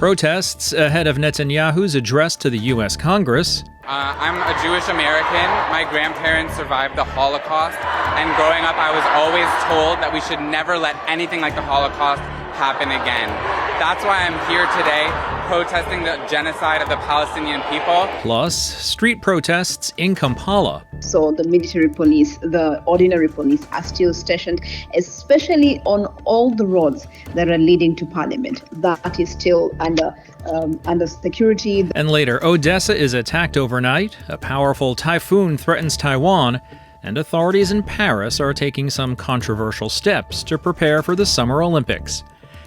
Protests ahead of Netanyahu's address to the U.S. Congress. I'm a Jewish American. My grandparents survived the Holocaust, and growing up I was always told that we should never let anything like the Holocaust happen again. That's why I'm here today, protesting the genocide of the Palestinian people. Plus, street protests in Kampala. So the military police, the ordinary police are still stationed, especially on all the roads that are leading to parliament. That is still under security. And later, Odessa is attacked overnight. A powerful typhoon threatens Taiwan. And authorities in Paris are taking some controversial steps to prepare for the Summer Olympics.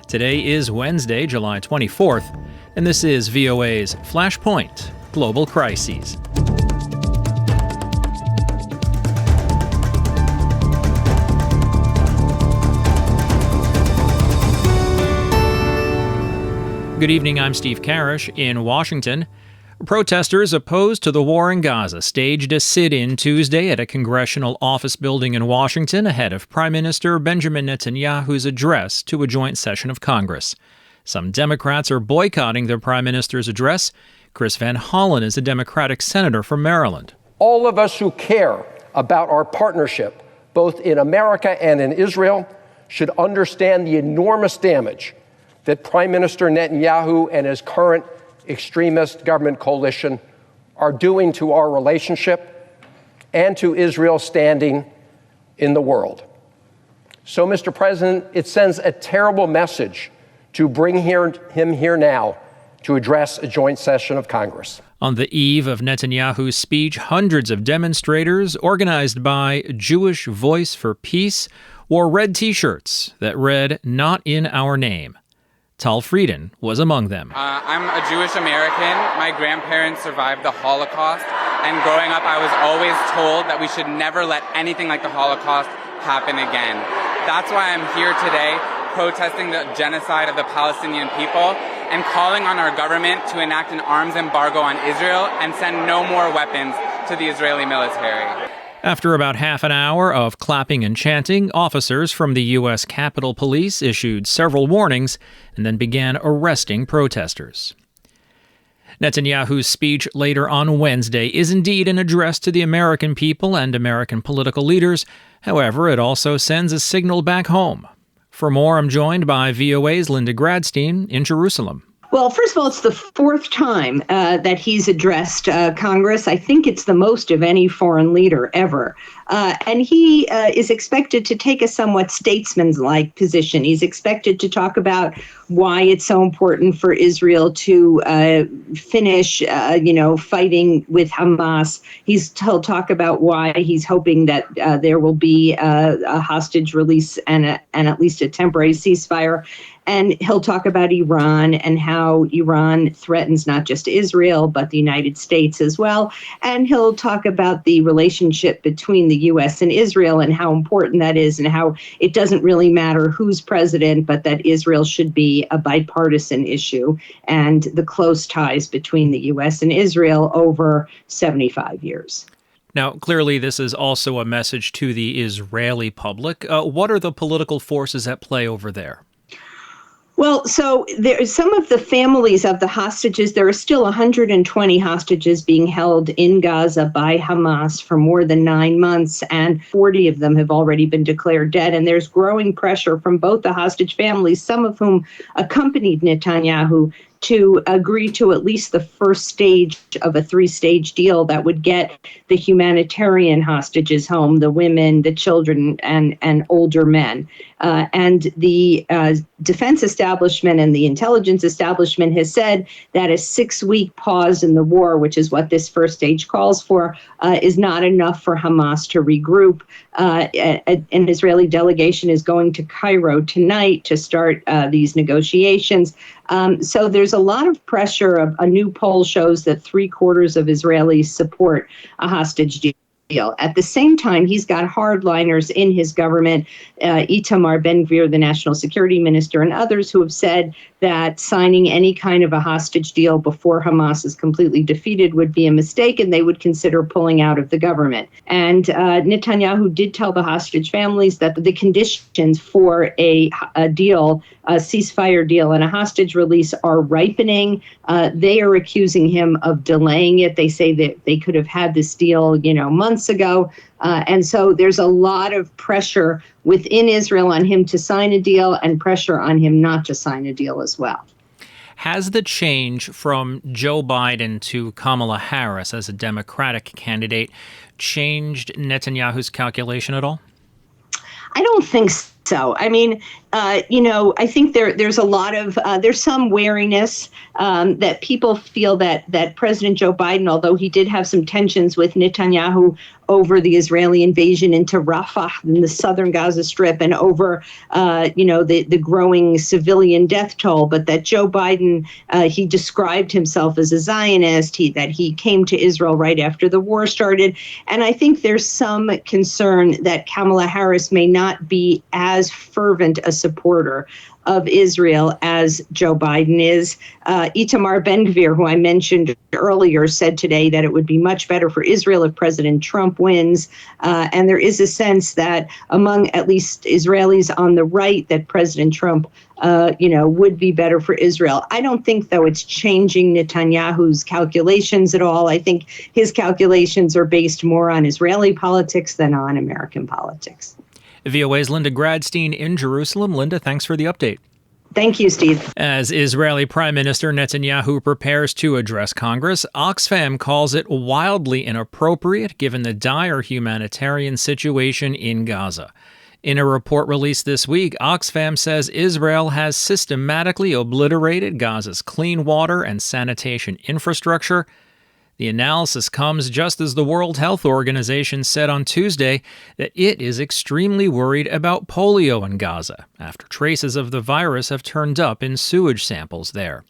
Today is Wednesday, July 24th, and this is VOA's Flashpoint Global Crises. Good evening, I'm Steve Karish in Washington. Protesters opposed to the war in Gaza staged a sit-in Tuesday at a congressional office building in Washington ahead of Prime Minister Benjamin Netanyahu's address to a joint session of Congress. Some Democrats are boycotting the Prime Minister's address. Chris Van Hollen is a Democratic senator from Maryland. All of us who care about our partnership, both in America and in Israel, should understand the enormous damage that Prime Minister Netanyahu and his current extremist government coalition are doing to our relationship and to Israel's standing in the world. So, Mr. President, it sends a terrible message to bring him here now to address a joint session of Congress. On the eve of Netanyahu's speech, hundreds of demonstrators, organized by Jewish Voice for Peace, wore red T-shirts that read, "Not in our name." Tal Frieden was among them. I'm a Jewish American. My grandparents survived the Holocaust, and growing up I was always told that we should never let anything like the Holocaust happen again. That's why I'm here today, protesting the genocide of the Palestinian people and calling on our government to enact an arms embargo on Israel and send no more weapons to the Israeli military. After about half an hour of clapping and chanting, officers from the U.S. Capitol Police issued several warnings and then began arresting protesters. Netanyahu's speech later on Wednesday is indeed an address to the American people and American political leaders. However, it also sends a signal back home. For more, I'm joined by VOA's Linda Gradstein in Jerusalem. Well, first of all, it's the fourth time that he's addressed Congress. I think it's the most of any foreign leader ever. And he is expected to take a somewhat statesman-like position. He's expected to talk about why it's so important for Israel to finish, fighting with Hamas. He'll talk about why he's hoping that there will be a hostage release and at least a temporary ceasefire. And he'll talk about Iran and how Iran threatens not just Israel, but the United States as well. And he'll talk about the relationship between the U.S. and Israel and how important that is and how it doesn't really matter who's president, but that Israel should be a bipartisan issue and the close ties between the U.S. and Israel over 75 years. Now, clearly, this is also a message to the Israeli public. What are the political forces at play over there? Well, so some of the families of the hostages, there are still 120 hostages being held in Gaza by Hamas for more than 9 months, and 40 of them have already been declared dead. And there's growing pressure from both the hostage families, some of whom accompanied Netanyahu, to agree to at least the first stage of a 3-stage deal that would get the humanitarian hostages home, the women, the children, and older men. And the defense establishment and the intelligence establishment has said that a 6-week pause in the war, which is what this first stage calls for, is not enough for Hamas to regroup. An Israeli delegation is going to Cairo tonight to start these negotiations. So there's a lot of pressure. A new poll shows that 3/4 of Israelis support a hostage deal. At the same time, he's got hardliners in his government, Itamar Ben-Gvir, the national security minister, and others who have said that signing any kind of a hostage deal before Hamas is completely defeated would be a mistake, and they would consider pulling out of the government. And Netanyahu did tell the hostage families that the conditions for a deal, a ceasefire deal and a hostage release are ripening. They are accusing him of delaying it. They say that they could have had this deal, months ago. And so there's a lot of pressure within Israel on him to sign a deal and pressure on him not to sign a deal as well. Has the change from Joe Biden to Kamala Harris as a Democratic candidate changed Netanyahu's calculation at all? I don't think so. I mean, I think there's a lot of there's some wariness that people feel that President Joe Biden, although he did have some tensions with Netanyahu over the Israeli invasion into Rafah in the southern Gaza Strip and over, the growing civilian death toll, but that Joe Biden, he described himself as a Zionist, that he came to Israel right after the war started. And I think there's some concern that Kamala Harris may not be as fervent a supporter of Israel as Joe Biden is. Itamar Ben-Gvir, who I mentioned earlier, said today that it would be much better for Israel if President Trump wins. And there is a sense that among at least Israelis on the right that President Trump would be better for Israel. I don't think, though, it's changing Netanyahu's calculations at all. I think his calculations are based more on Israeli politics than on American politics. VOA's Linda Gradstein in Jerusalem. Linda, thanks for the update. Thank you, Steve. As Israeli Prime Minister Netanyahu prepares to address Congress, Oxfam calls it wildly inappropriate given the dire humanitarian situation in Gaza. In a report released this week, Oxfam says Israel has systematically obliterated Gaza's clean water and sanitation infrastructure. The analysis comes just as the World Health Organization said on Tuesday that it is extremely worried about polio in Gaza after traces of the virus have turned up in sewage samples there.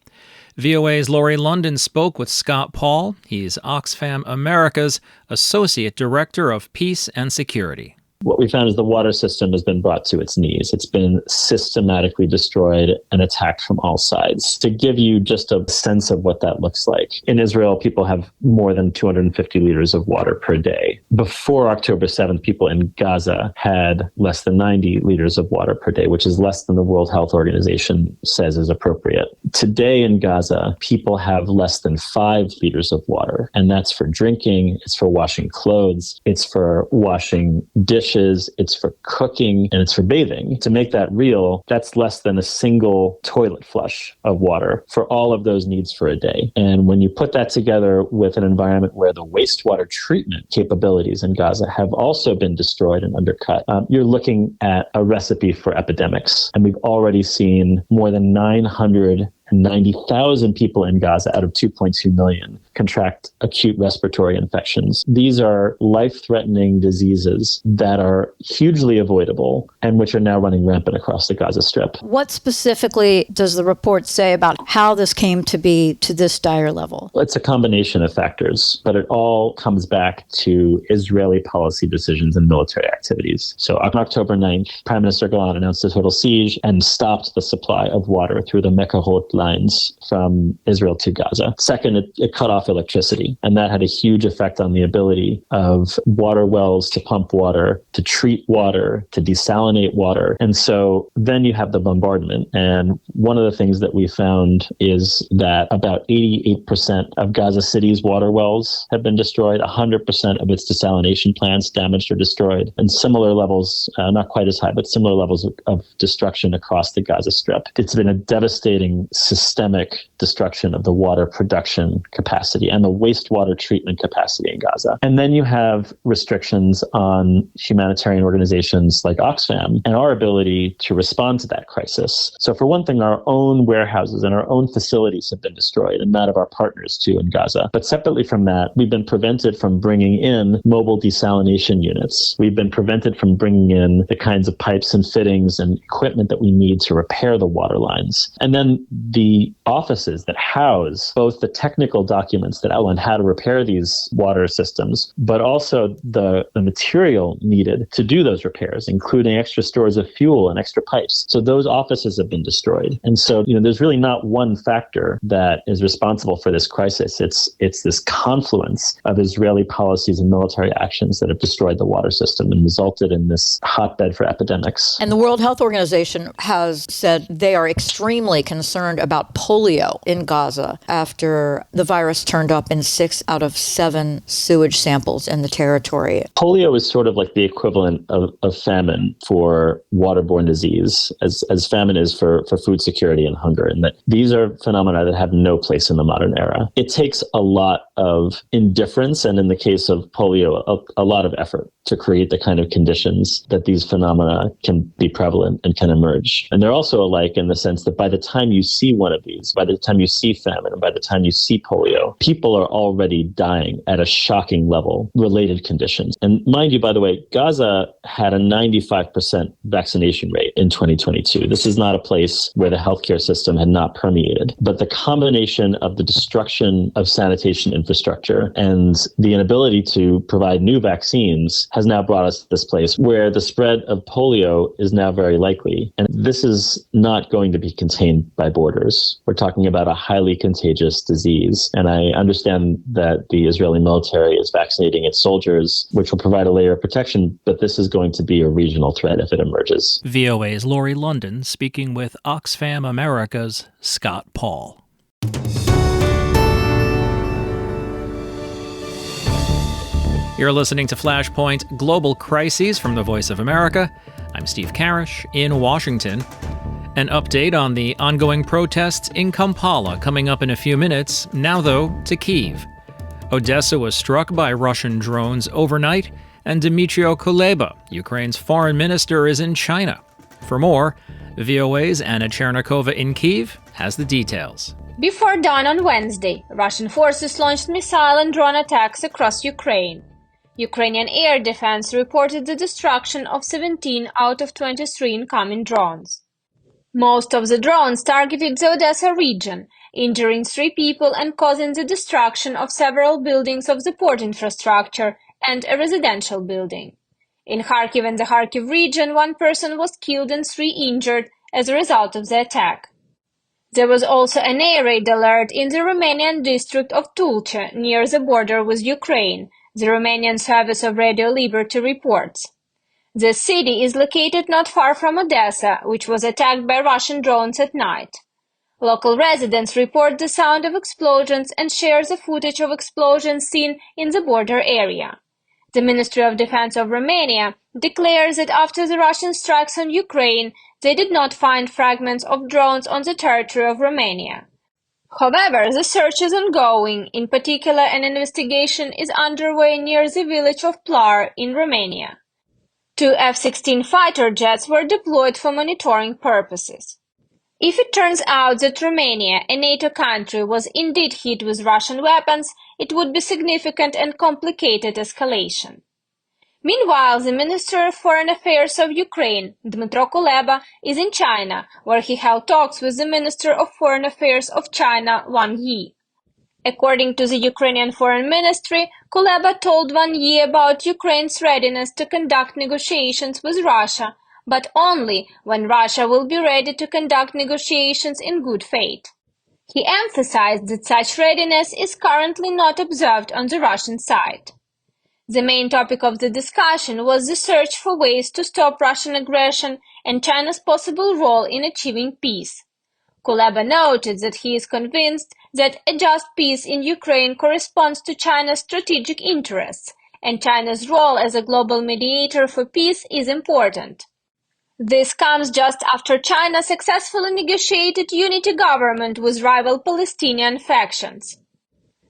VOA's Laurie London spoke with Scott Paul. He's Oxfam America's Associate Director of Peace and Security. What we found is the water system has been brought to its knees. It's been systematically destroyed and attacked from all sides. To give you just a sense of what that looks like, in Israel, people have more than 250 liters of water per day. Before October 7th, people in Gaza had less than 90 liters of water per day, which is less than the World Health Organization says is appropriate. Today in Gaza, people have less than 5 liters of water, and that's for drinking, it's for washing clothes, it's for washing dishes, it's for cooking, and it's for bathing. To make that real, that's less than a single toilet flush of water for all of those needs for a day. And when you put that together with an environment where the wastewater treatment capabilities in Gaza have also been destroyed and undercut, you're looking at a recipe for epidemics. And we've already seen more than 990,000 people in Gaza out of 2.2 million contract acute respiratory infections. These are life-threatening diseases that are hugely avoidable and which are now running rampant across the Gaza Strip. What specifically does the report say about how this came to be to this dire level? It's a combination of factors, but it all comes back to Israeli policy decisions and military activities. So on October 9th, Prime Minister Gallant announced a total siege and stopped the supply of water through the Mekahot lines from Israel to Gaza. Second, it cut off electricity, and that had a huge effect on the ability of water wells to pump water, to treat water, to desalinate water. And so then you have the bombardment. And one of the things that we found is that about 88% of Gaza City's water wells have been destroyed, 100% of its desalination plants damaged or destroyed, and similar levels, not quite as high, but similar levels of destruction across the Gaza Strip. It's been a devastating systemic destruction of the water production capacity and the wastewater treatment capacity in Gaza. And then you have restrictions on humanitarian organizations like Oxfam and our ability to respond to that crisis. So for one thing, our own warehouses and our own facilities have been destroyed, and that of our partners too in Gaza. But separately from that, we've been prevented from bringing in mobile desalination units. We've been prevented from bringing in the kinds of pipes and fittings and equipment that we need to repair the water lines. And then the offices that house both the technical documents that outline how to repair these water systems, but also the material needed to do those repairs, including extra stores of fuel and extra pipes. So those offices have been destroyed. And so, there's really not one factor that is responsible for this crisis. It's this confluence of Israeli policies and military actions that have destroyed the water system and resulted in this hotbed for epidemics. And the World Health Organization has said they are extremely concerned about polio in Gaza after the virus turned up in 6 out of 7 sewage samples in the territory. Polio is sort of like the equivalent of famine for waterborne disease, as famine is for food security and hunger, and that these are phenomena that have no place in the modern era. It takes a lot of indifference, and in the case of polio, a lot of effort to create the kind of conditions that these phenomena can be prevalent and can emerge. And they're also alike in the sense that by the time you see one of these, by the time you see famine, and by the time you see polio, people are already dying at a shocking level, related conditions. And mind you, by the way, Gaza had a 95% vaccination rate in 2022. This is not a place where the healthcare system had not permeated. But the combination of the destruction of sanitation infrastructure and the inability to provide new vaccines has now brought us to this place where the spread of polio is now very likely. And this is not going to be contained by borders. We're talking about a highly contagious disease. And I understand that the Israeli military is vaccinating its soldiers, which will provide a layer of protection, but this is going to be a regional threat if it emerges. VOA's Laurie London speaking with Oxfam America's Scott Paul. You're listening to Flashpoint Global Crises from the Voice of America. I'm Steve Karish in Washington. An update on the ongoing protests in Kampala coming up in a few minutes. Now, though, to Kyiv. Odessa was struck by Russian drones overnight, and Dmytro Kuleba, Ukraine's foreign minister, is in China. For more, VOA's Anna Chernikova in Kyiv has the details. Before dawn on Wednesday, Russian forces launched missile and drone attacks across Ukraine. Ukrainian air defense reported the destruction of 17 out of 23 incoming drones. Most of the drones targeted the Odessa region, injuring 3 people and causing the destruction of several buildings of the port infrastructure and a residential building. In Kharkiv and the Kharkiv region, 1 person was killed and 3 injured as a result of the attack. There was also an air raid alert in the Romanian district of Tulcea, near the border with Ukraine, the Romanian Service of Radio Liberty reports. The city is located not far from Odessa, which was attacked by Russian drones at night. Local residents report the sound of explosions and share the footage of explosions seen in the border area. The Ministry of Defense of Romania declares that after the Russian strikes on Ukraine, they did not find fragments of drones on the territory of Romania. However, the search is ongoing. In particular, an investigation is underway near the village of Plar in Romania. 2 F-16 fighter jets were deployed for monitoring purposes. If it turns out that Romania, a NATO country, was indeed hit with Russian weapons, it would be significant and complicated escalation. Meanwhile, the Minister of Foreign Affairs of Ukraine, Dmytro Kuleba, is in China, where he held talks with the Minister of Foreign Affairs of China, Wang Yi. According to the Ukrainian Foreign Ministry, Kuleba told Wang Yi about Ukraine's readiness to conduct negotiations with Russia, but only when Russia will be ready to conduct negotiations in good faith. He emphasized that such readiness is currently not observed on the Russian side. The main topic of the discussion was the search for ways to stop Russian aggression and China's possible role in achieving peace. Kuleba noted that he is convinced that a just peace in Ukraine corresponds to China's strategic interests, and China's role as a global mediator for peace is important. This comes just after China successfully negotiated unity government with rival Palestinian factions.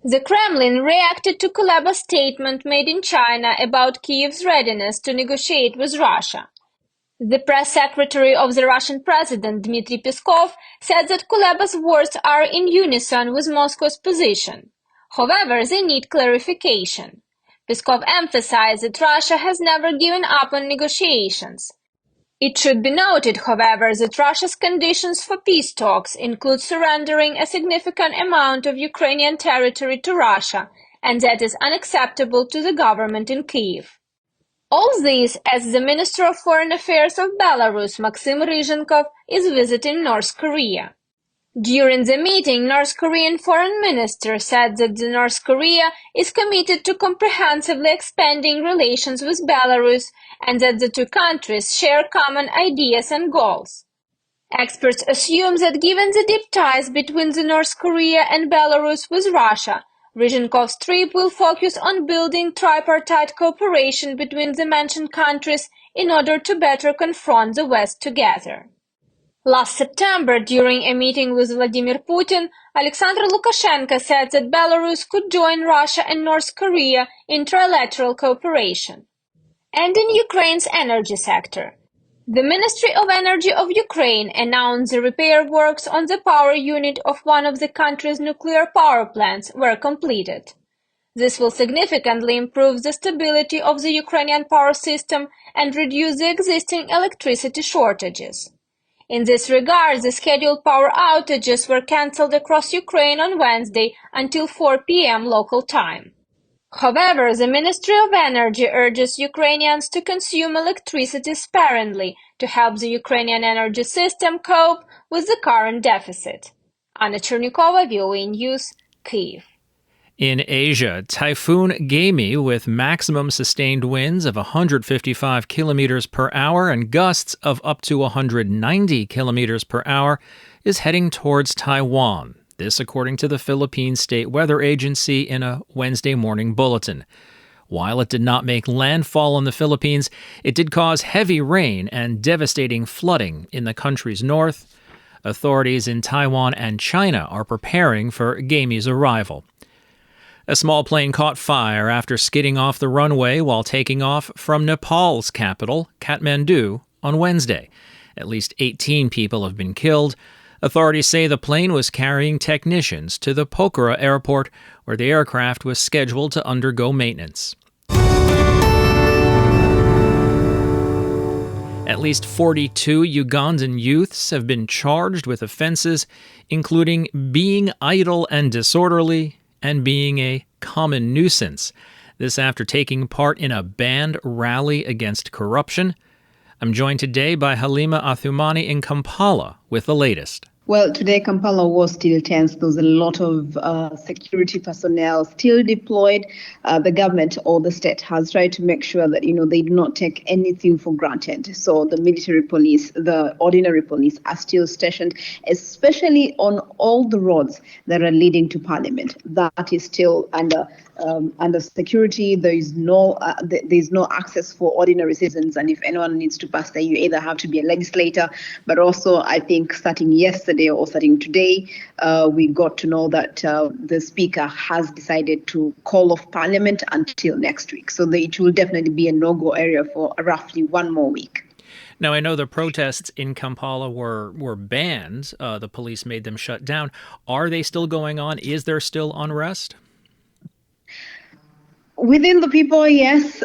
The Kremlin reacted to Kuleba's statement made in China about Kyiv's readiness to negotiate with Russia. The press secretary of the Russian president, Dmitry Peskov, said that Kuleba's words are in unison with Moscow's position. However, they need clarification. Peskov emphasized that Russia has never given up on negotiations. It should be noted, however, that Russia's conditions for peace talks include surrendering a significant amount of Ukrainian territory to Russia, and that is unacceptable to the government in Kyiv. All this as the Minister of Foreign Affairs of Belarus, Maxim Ryzhenkov, is visiting North Korea. During the meeting, North Korean Foreign Minister said that North Korea is committed to comprehensively expanding relations with Belarus and that the two countries share common ideas and goals. Experts assume that given the deep ties between the North Korea and Belarus with Russia, Ryzhenkov's trip will focus on building tripartite cooperation between the mentioned countries in order to better confront the West together. Last September, during a meeting with Vladimir Putin, Alexander Lukashenko said that Belarus could join Russia and North Korea in trilateral cooperation. And in Ukraine's energy sector, the Ministry of Energy of Ukraine announced the repair works on the power unit of one of the country's nuclear power plants were completed. This will significantly improve the stability of the Ukrainian power system and reduce the existing electricity shortages. In this regard, the scheduled power outages were cancelled across Ukraine on Wednesday until 4 p.m. local time. However, the Ministry of Energy urges Ukrainians to consume electricity sparingly to help the Ukrainian energy system cope with the current deficit. Anna Chernikova, VOA News, Kyiv. In Asia, Typhoon Gaimi, with maximum sustained winds of 155 kilometers per hour and gusts of up to 190 kilometers per hour, is heading towards Taiwan. This according to the Philippine State Weather Agency in a Wednesday morning bulletin. While it did not make landfall in the Philippines, it did cause heavy rain and devastating flooding in the country's north. Authorities in Taiwan and China are preparing for Gaimi's arrival. A small plane caught fire after skidding off the runway while taking off from Nepal's capital, Kathmandu, on Wednesday. At least 18 people have been killed. Authorities say the plane was carrying technicians to the Pokhara airport, where the aircraft was scheduled to undergo maintenance. At least 42 Ugandan youths have been charged with offenses, including being idle and disorderly, and being a common nuisance. This after taking part in a banned rally against corruption. I'm joined today by Halima Athumani in Kampala with the latest. Well, today Kampala was still tense. There was a lot of security personnel still deployed. The government or the state has tried to make sure that, they do not take anything for granted. So the military police, the ordinary police are still stationed, especially on all the roads that are leading to Parliament. That is still under security. There is no access for ordinary citizens. And if anyone needs to pass there, you either have to be a legislator, but also I think starting yesterday or starting today, we got to know that the Speaker has decided to call off Parliament until next week. So it will definitely be a no-go area for roughly one more week. Now, I know the protests in Kampala were banned. The police made them shut down. Are they still going on? Is there still unrest? Within the people, yes.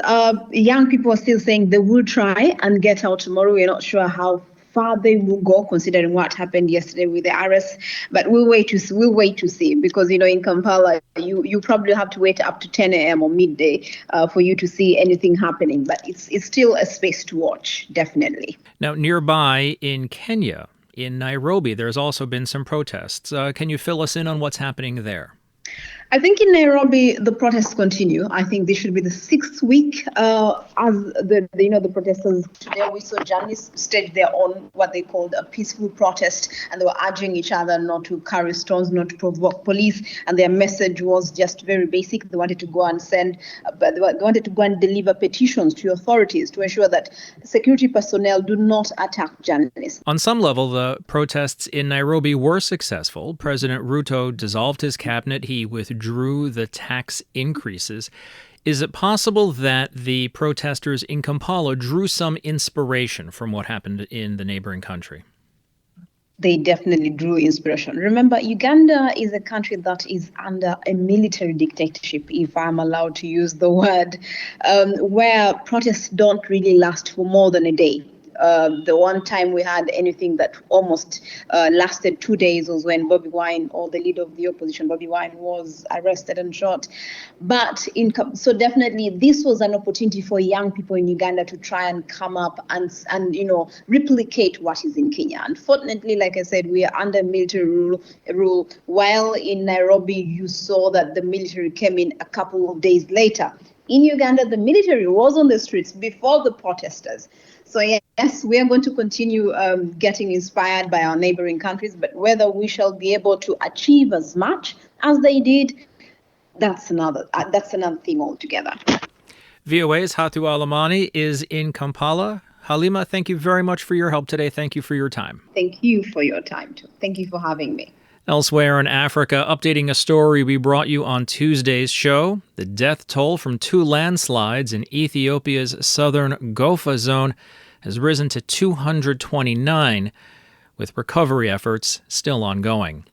Young people are still saying they will try and get out tomorrow. We're not sure how far they will go, considering what happened yesterday with the arrest. But we'll wait to see, because in Kampala, you probably have to wait up to 10 a.m. or midday for you to see anything happening. But it's still a space to watch, definitely. Now, nearby in Kenya, in Nairobi, there's also been some protests. Can you fill us in on what's happening there? I think in Nairobi, the protests continue. I think this should be the 6th week as the protesters. Today we saw journalists stage their own, what they called a peaceful protest, and they were urging each other not to carry stones, not to provoke police. And their message was just very basic. They wanted to go and deliver petitions to authorities to ensure that security personnel do not attack journalists. On some level, the protests in Nairobi were successful. President Ruto dissolved his cabinet. He withdrew the tax increases. Is it possible that the protesters in Kampala drew some inspiration from what happened in the neighboring country? They definitely drew inspiration. Remember, Uganda is a country that is under a military dictatorship, if I'm allowed to use the word, where protests don't really last for more than a day. The one time we had anything that almost lasted 2 days was when Bobby Wine, or the leader of the opposition, Bobby Wine, was arrested and shot. But so definitely this was an opportunity for young people in Uganda to try and come up and replicate what is in Kenya. Unfortunately, like I said, we are under military rule. While in Nairobi, you saw that the military came in a couple of days later. In Uganda, the military was on the streets before the protesters. So yes, we are going to continue getting inspired by our neighboring countries, but whether we shall be able to achieve as much as they did, that's another thing altogether. VOA's Hatu Alamani is in Kampala. Halima, thank you very much for your help today. Thank you for your time. Thank you for your time, too. Thank you for having me. Elsewhere in Africa, updating a story we brought you on Tuesday's show, the death toll from 2 landslides in Ethiopia's southern Gofa zone has risen to 229, with recovery efforts still ongoing.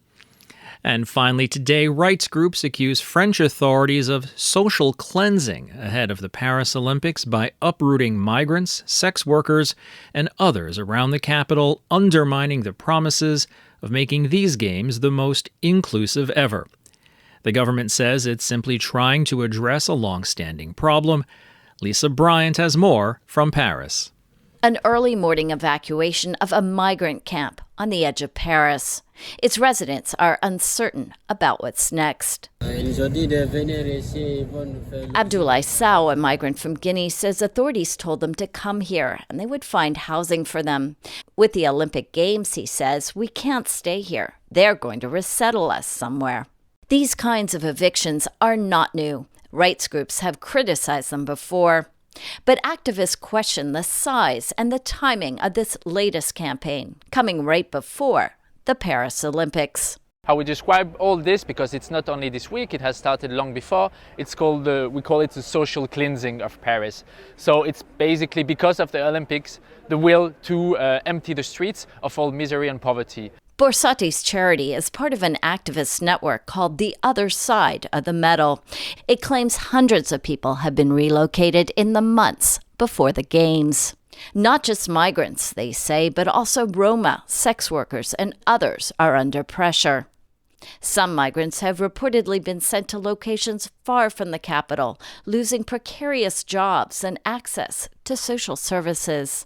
And finally today, rights groups accuse French authorities of social cleansing ahead of the Paris Olympics by uprooting migrants, sex workers, and others around the capital, undermining the promises of making these games the most inclusive ever. The government says it's simply trying to address a long-standing problem. Lisa Bryant has more from Paris. An early morning evacuation of a migrant camp on the edge of Paris. Its residents are uncertain about what's next. Abdoulaye Sow, a migrant from Guinea, says authorities told them to come here and they would find housing for them. With the Olympic Games, he says, we can't stay here. They're going to resettle us somewhere. These kinds of evictions are not new. Rights groups have criticized them before. But activists question the size and the timing of this latest campaign, coming right before the Paris Olympics. How we describe all this, because it's not only this week, it has started long before, we call it the social cleansing of Paris. So it's basically, because of the Olympics, the will to empty the streets of all misery and poverty. Borsati's charity is part of an activist network called The Other Side of the Medal. It claims hundreds of people have been relocated in the months before the Games. Not just migrants, they say, but also Roma, sex workers, and others are under pressure. Some migrants have reportedly been sent to locations far from the capital, losing precarious jobs and access to social services.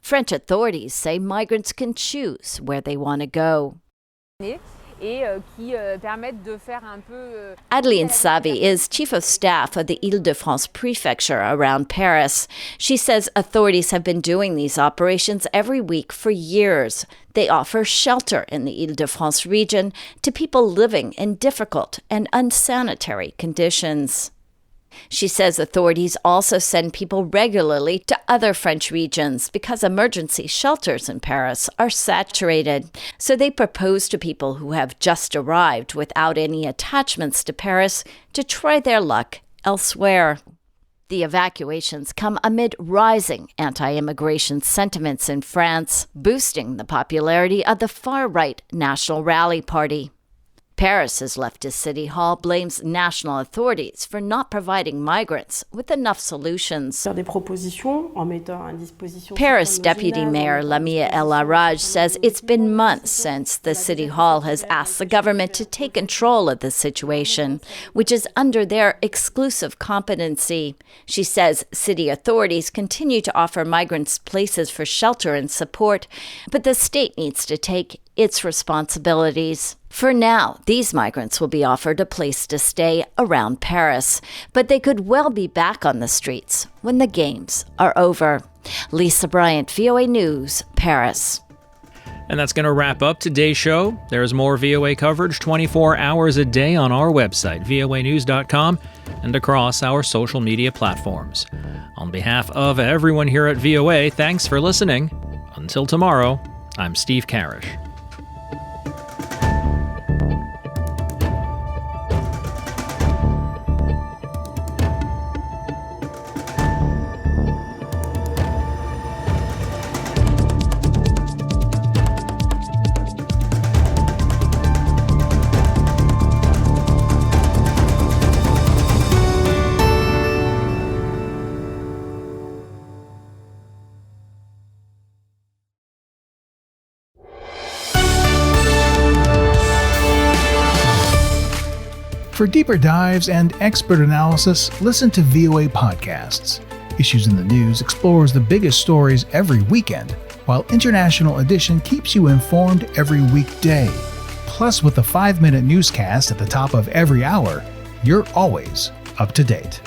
French authorities say migrants can choose where they want to go. Adeline Savi is chief of staff of the Île-de-France prefecture around Paris. She says authorities have been doing these operations every week for years. They offer shelter in the Île-de-France region to people living in difficult and unsanitary conditions. She says authorities also send people regularly to other French regions because emergency shelters in Paris are saturated. So they propose to people who have just arrived without any attachments to Paris to try their luck elsewhere. The evacuations come amid rising anti-immigration sentiments in France, boosting the popularity of the far-right National Rally Party. Paris's leftist city hall blames national authorities for not providing migrants with enough solutions. Paris Deputy Mayor Lamia El Araj says it's been months since the city hall has asked the government to take control of the situation, which is under their exclusive competency. She says city authorities continue to offer migrants places for shelter and support, but the state needs to take its responsibilities. For now, these migrants will be offered a place to stay around Paris, but they could well be back on the streets when the Games are over. Lisa Bryant, VOA News, Paris. And that's going to wrap up today's show. There's more VOA coverage 24 hours a day on our website, voanews.com, and across our social media platforms. On behalf of everyone here at VOA, thanks for listening. Until tomorrow, I'm Steve Karish. For deeper dives and expert analysis, listen to VOA Podcasts. Issues in the News explores the biggest stories every weekend, while International Edition keeps you informed every weekday. Plus, with the 5-minute newscast at the top of every hour, you're always up to date.